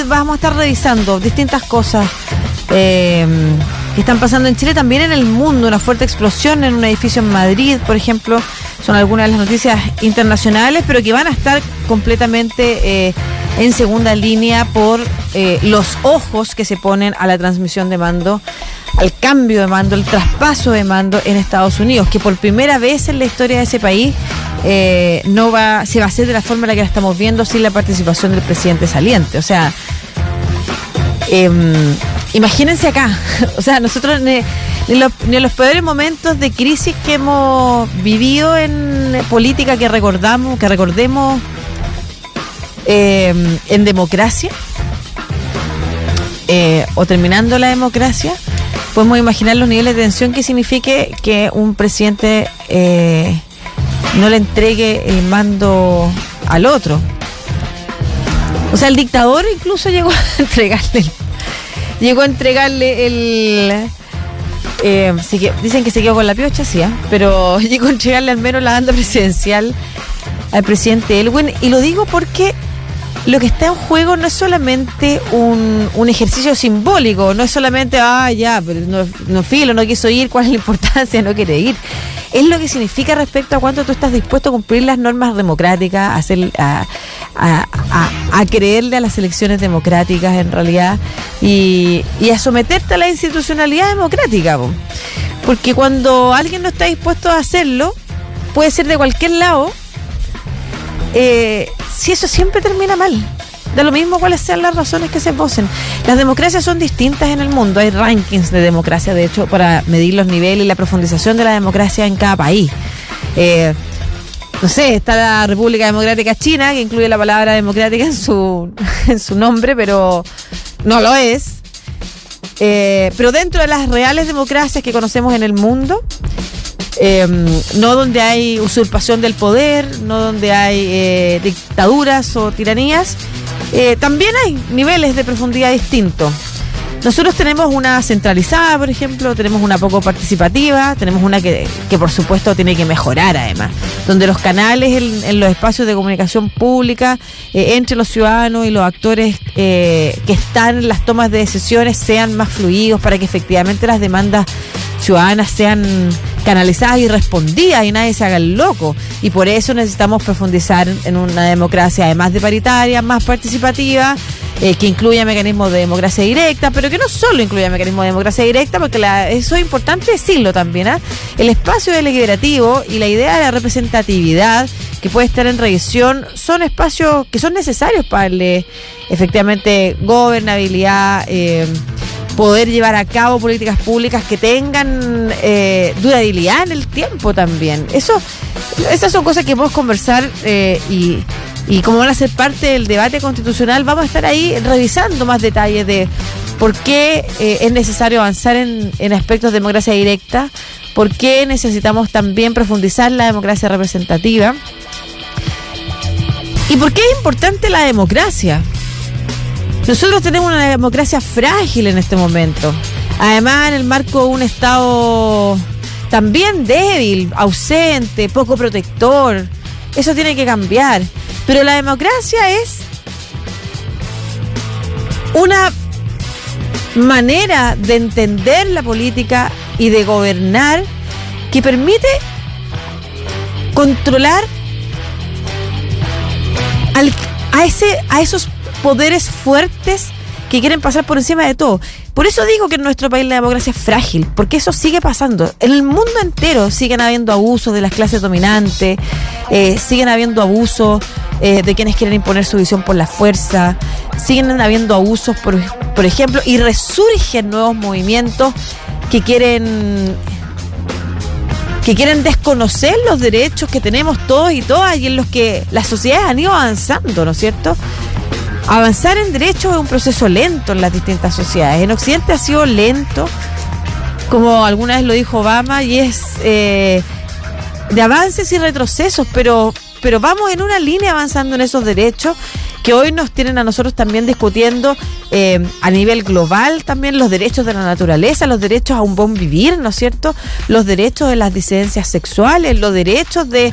vamos a estar revisando distintas cosas que están pasando en Chile, también en el mundo. Una fuerte explosión en un edificio en Madrid, por ejemplo, son algunas de las noticias internacionales, pero que van a estar completamente en segunda línea por los ojos que se ponen a la transmisión de mando, al cambio de mando, el traspaso de mando en Estados Unidos, que por primera vez en la historia de ese país se va a hacer de la forma en la que la estamos viendo, sin la participación del presidente saliente. O sea, imagínense acá, o sea, nosotros ni en los peores momentos de crisis que hemos vivido en política, que recordemos en democracia, o terminando la democracia, podemos imaginar los niveles de tensión que signifique que un presidente no le entregue el mando al otro. O sea, el dictador incluso llegó a entregarle el... dicen que se quedó con la piocha, sí, pero llegó a entregarle al menos la banda presidencial al presidente Elwin. Y lo digo porque lo que está en juego no es solamente un ejercicio simbólico, no es solamente, pero no quiso ir, ¿cuál es la importancia? No quiere ir. Es lo que significa respecto a cuánto tú estás dispuesto a cumplir las normas democráticas, a creerle a las elecciones democráticas en realidad, y a someterte a la institucionalidad democrática. Porque cuando alguien no está dispuesto a hacerlo, puede ser de cualquier lado, si eso siempre termina mal. Da lo mismo cuáles sean las razones que se esbocen. Las democracias son distintas en el mundo. Hay rankings de democracia, de hecho, para medir los niveles y la profundización de la democracia en cada país. No sé, está la República Democrática China, que incluye la palabra democrática en su nombre, pero no lo es. Pero dentro de las reales democracias que conocemos en el mundo, no donde hay usurpación del poder, no donde hay dictaduras o tiranías, también hay niveles de profundidad distintos. Nosotros tenemos una centralizada, por ejemplo, tenemos una poco participativa, tenemos una que por supuesto tiene que mejorar además, donde los canales en los espacios de comunicación pública entre los ciudadanos y los actores que están en las tomas de decisiones sean más fluidos, para que efectivamente las demandas ciudadanas sean canalizadas y respondidas y nadie se haga el loco. Y por eso necesitamos profundizar en una democracia, además de paritaria, más participativa, que incluya mecanismos de democracia directa, pero que no solo incluya mecanismos de democracia directa, porque eso es importante decirlo también, el espacio deliberativo y la idea de la representatividad que puede estar en revisión son espacios que son necesarios para darle efectivamente gobernabilidad, poder llevar a cabo políticas públicas que tengan durabilidad en el tiempo también. Esas son cosas que podemos conversar y como van a ser parte del debate constitucional, vamos a estar ahí revisando más detalles de por qué es necesario avanzar en aspectos de democracia directa, por qué necesitamos también profundizar la democracia representativa y por qué es importante la democracia. Nosotros tenemos una democracia frágil en este momento, además en el marco de un Estado también débil, ausente, poco protector. Eso tiene que cambiar. Pero la democracia es una manera de entender la política y de gobernar que permite controlar a esos poderes fuertes que quieren pasar por encima de todo. Por eso digo que en nuestro país la democracia es frágil, porque eso sigue pasando. En el mundo entero siguen habiendo abusos de las clases dominantes, siguen habiendo abusos de quienes quieren imponer su visión por la fuerza, siguen habiendo abusos, por ejemplo, y resurgen nuevos movimientos que quieren desconocer los derechos que tenemos todos y todas y en los que las sociedades han ido avanzando, ¿no es cierto? Avanzar en derechos es un proceso lento en las distintas sociedades. En Occidente ha sido lento, como alguna vez lo dijo Obama, y es de avances y retrocesos, pero vamos en una línea avanzando en esos derechos que hoy nos tienen a nosotros también discutiendo a nivel global también los derechos de la naturaleza, los derechos a un buen vivir, ¿no es cierto? Los derechos de las disidencias sexuales, los derechos de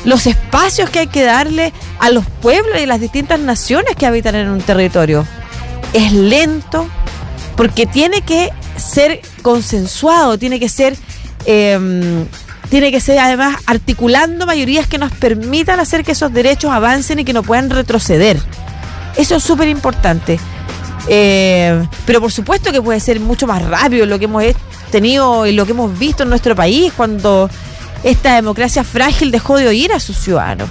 los espacios que hay que darle a los pueblos y las distintas naciones que habitan en un territorio. Es lento porque tiene que ser consensuado, tiene que ser además articulando mayorías que nos permitan hacer que esos derechos avancen y que no puedan retroceder. Eso es súper importante. Pero por supuesto que puede ser mucho más rápido lo que hemos tenido y lo que hemos visto en nuestro país cuando esta democracia frágil dejó de oír a sus ciudadanos.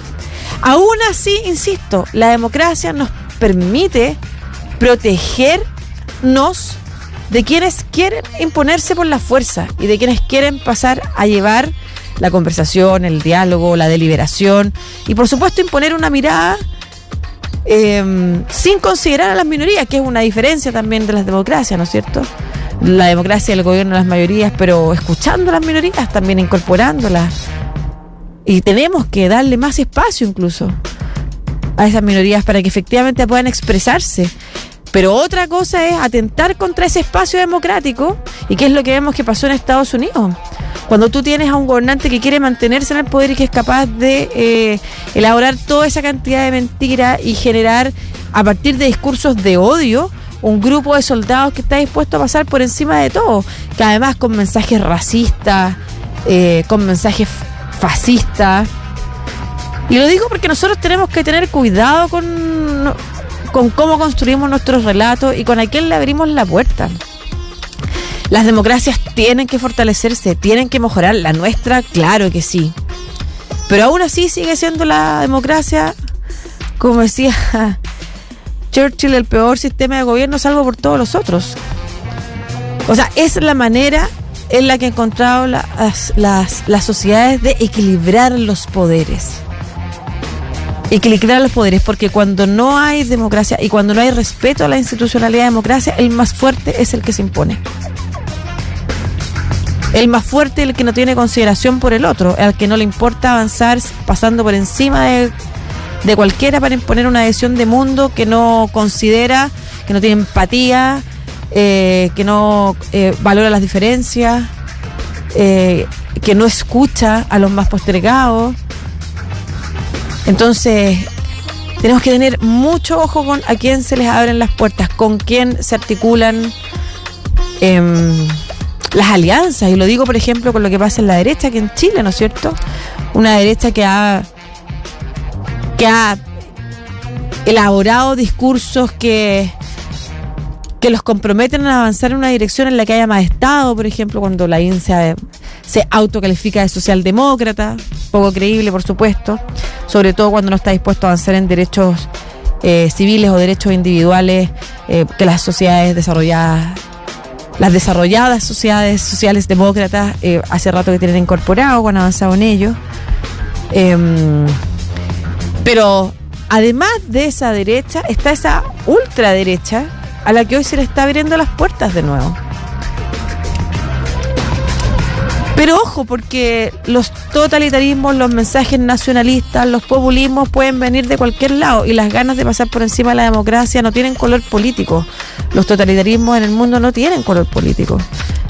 Aún así, insisto, la democracia nos permite protegernos de quienes quieren imponerse por la fuerza y de quienes quieren pasar a llevar la conversación, el diálogo, la deliberación y por supuesto imponer una mirada sin considerar a las minorías, que es una diferencia también de las democracias, ¿no es cierto? La democracia del gobierno de las mayorías, pero escuchando a las minorías, también incorporándolas. Y tenemos que darle más espacio incluso a esas minorías para que efectivamente puedan expresarse. Pero otra cosa es atentar contra ese espacio democrático, y que es lo que vemos que pasó en Estados Unidos. Cuando tú tienes a un gobernante que quiere mantenerse en el poder y que es capaz de elaborar toda esa cantidad de mentiras y generar, a partir de discursos de odio, un grupo de soldados que está dispuesto a pasar por encima de todo, que además con mensajes racistas, con mensajes fascistas. Y lo digo porque nosotros tenemos que tener cuidado con cómo construimos nuestros relatos y con a quién le abrimos la puerta. Las democracias tienen que fortalecerse, tienen que mejorar. La nuestra, claro que sí. Pero aún así sigue siendo la democracia, como decía Churchill, el peor sistema de gobierno salvo por todos los otros. O sea, es la manera en la que han encontrado las sociedades de equilibrar los poderes. Equilibrar los poderes, porque cuando no hay democracia y cuando no hay respeto a la institucionalidad de democracia, el más fuerte es el que se impone. El más fuerte es el que no tiene consideración por el otro, al que no le importa avanzar pasando por encima de cualquiera para imponer una visión de mundo que no considera, que no tiene empatía, que no valora las diferencias, que no escucha a los más postergados. Entonces, tenemos que tener mucho ojo con a quién se les abren las puertas, con quién se articulan las alianzas. Y lo digo, por ejemplo, con lo que pasa en la derecha aquí en Chile, ¿no es cierto? Una derecha que ha elaborado discursos que los comprometen a avanzar en una dirección en la que haya más Estado, por ejemplo, cuando la INSA se autocalifica de socialdemócrata, poco creíble, por supuesto, sobre todo cuando no está dispuesto a avanzar en derechos civiles o derechos individuales que las sociedades desarrolladas, las desarrolladas sociales demócratas hace rato que tienen incorporado, han avanzado en ello. Pero además de esa derecha está esa ultraderecha a la que hoy se le está abriendo las puertas de nuevo. Pero ojo, porque los totalitarismos, los mensajes nacionalistas, los populismos pueden venir de cualquier lado, y las ganas de pasar por encima de la democracia no tienen color político. Los totalitarismos en el mundo no tienen color político.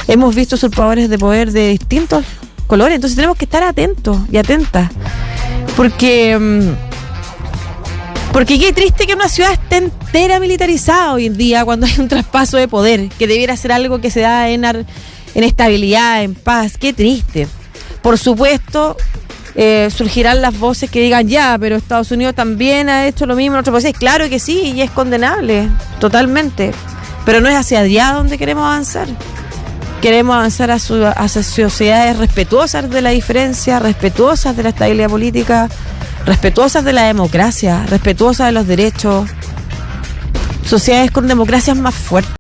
Hemos visto usurpadores de poder de distintos colores, entonces tenemos que estar atentos y atentas. Porque qué triste que una ciudad esté entera militarizada hoy en día cuando hay un traspaso de poder, que debiera ser algo que se da en estabilidad, en paz. Qué triste. Por supuesto, surgirán las voces que digan, ya, pero Estados Unidos también ha hecho lo mismo en otros países. Claro que sí, y es condenable, totalmente. Pero no es hacia allá donde queremos avanzar. Queremos avanzar hacia sociedades respetuosas de la diferencia, respetuosas de la estabilidad política, respetuosas de la democracia, respetuosas de los derechos. Sociedades con democracias más fuertes.